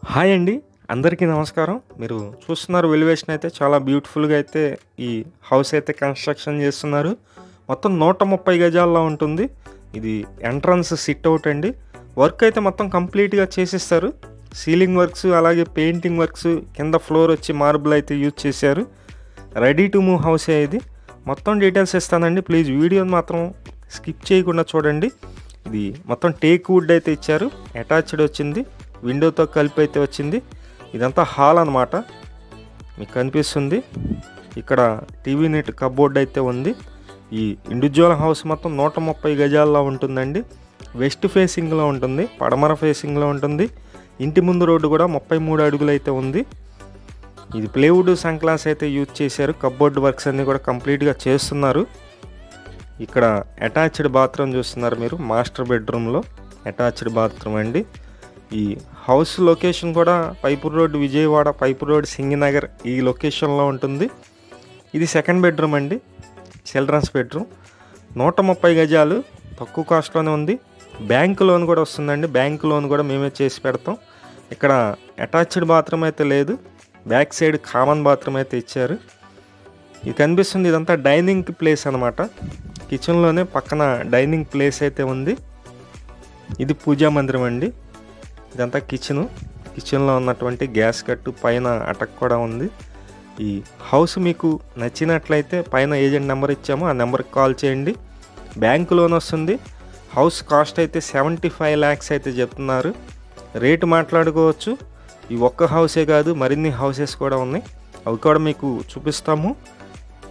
Hi అండి. అందరికీ నమస్కారం. మీరు చూస్తున్నారు ఎలివేషన్ అయితే చాలా బ్యూటిఫుల్‌గా అయితే ఈ హౌస్ అయితే కన్‌స్ట్రక్షన్ చేస్తున్నారు. మొత్తం 130 గజాల్లో ఉంటుంది. ఇది ఎంట్రన్స్ సిట్ ఔట్ అండి. వర్క్ అయితే మొత్తం కంప్లీట్‌గా చేసేస్తారు. సీలింగ్ వర్క్స్ అలాగే పెయింటింగ్ వర్క్స్ కింద ఫ్లోర్ వచ్చి మార్బుల్ అయితే యూజ్ చేశారు. రెడీ టు మూవ్ హౌసే ఇది. మొత్తం డీటెయిల్స్ ఇస్తానండి. ప్లీజ్ వీడియోని మాత్రం స్కిప్ చేయకుండా చూడండి. ఇది మొత్తం టేక్ వుడ్ అయితే ఇచ్చారు. అటాచ్డ్ వచ్చింది. విండోతో కలిపి అయితే వచ్చింది. ఇదంతా హాల్ అన్నమాట. మీకు కనిపిస్తుంది. ఇక్కడ టీవీ నెట్ కబోర్డ్ అయితే ఉంది. ఈ ఇండివిజువల్ హౌస్ మొత్తం 130 గజాల్లో ఉంటుందండి. వెస్ట్ ఫేసింగ్లో ఉంటుంది, పడమర ఫేసింగ్లో ఉంటుంది. ఇంటి ముందు రోడ్డు కూడా 33 అడుగులు అయితే ఉంది. ఇది ప్లేవుడ్ సన్గ్లాస్ అయితే యూజ్ చేశారు. కబోర్డ్ వర్క్స్ అన్నీ కూడా కంప్లీట్గా చేస్తున్నారు. ఇక్కడ అటాచ్డ్ బాత్రూమ్ చూస్తున్నారు మీరు. మాస్టర్ బెడ్రూమ్లో అటాచ్డ్ బాత్రూమ్ అండి. ఈ హౌస్ లొకేషన్ కూడా పైపూర్ రోడ్ విజయవాడ, పైపూర్ రోడ్ సింగినగర్ ఈ లొకేషన్లో ఉంటుంది. ఇది సెకండ్ బెడ్రూమ్ అండి, చిల్డ్రన్స్ బెడ్రూమ్. 130 గజాలు, తక్కువ కాస్ట్లోనే ఉంది. బ్యాంక్ లోన్ కూడా వస్తుందండి. బ్యాంక్ లోన్ కూడా మేమే చేసి పెడతాం. ఇక్కడ అటాచ్డ్ బాత్రూమ్ అయితే లేదు. బ్యాక్ సైడ్ కామన్ బాత్రూమ్ అయితే ఇచ్చారు. ఇది కనిపిస్తుంది. ఇదంతా డైనింగ్ ప్లేస్ అనమాట. కిచెన్లోనే పక్కన డైనింగ్ ప్లేస్ అయితే ఉంది. ఇది పూజా మందిరం అండి. ఇదంతా కిచెన్లో ఉన్నటువంటి గ్యాస్ కట్టు, పైన అటక్ కూడా ఉంది. ఈ హౌస్ మీకు నచ్చినట్లయితే పైన ఏజెంట్ నెంబర్ ఇచ్చాము, ఆ నెంబర్కి కాల్ చేయండి. బ్యాంక్ లోన్ వస్తుంది. హౌస్ కాస్ట్ అయితే 75 lakhs అయితే చెప్తున్నారు. రేటు మాట్లాడుకోవచ్చు. ఈ ఒక్క హౌసే కాదు, మరిన్ని హౌసెస్ కూడా ఉన్నాయి. అవి కూడా మీకు చూపిస్తాము.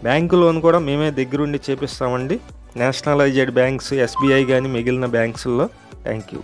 బ్యాంకు లోన్ కూడా మేమే దగ్గరుండి చేపిస్తామండి. నేషనలైజ్డ్ బ్యాంక్స్, ఎస్బీఐ కానీ మిగిలిన బ్యాంక్స్లో. Thank you.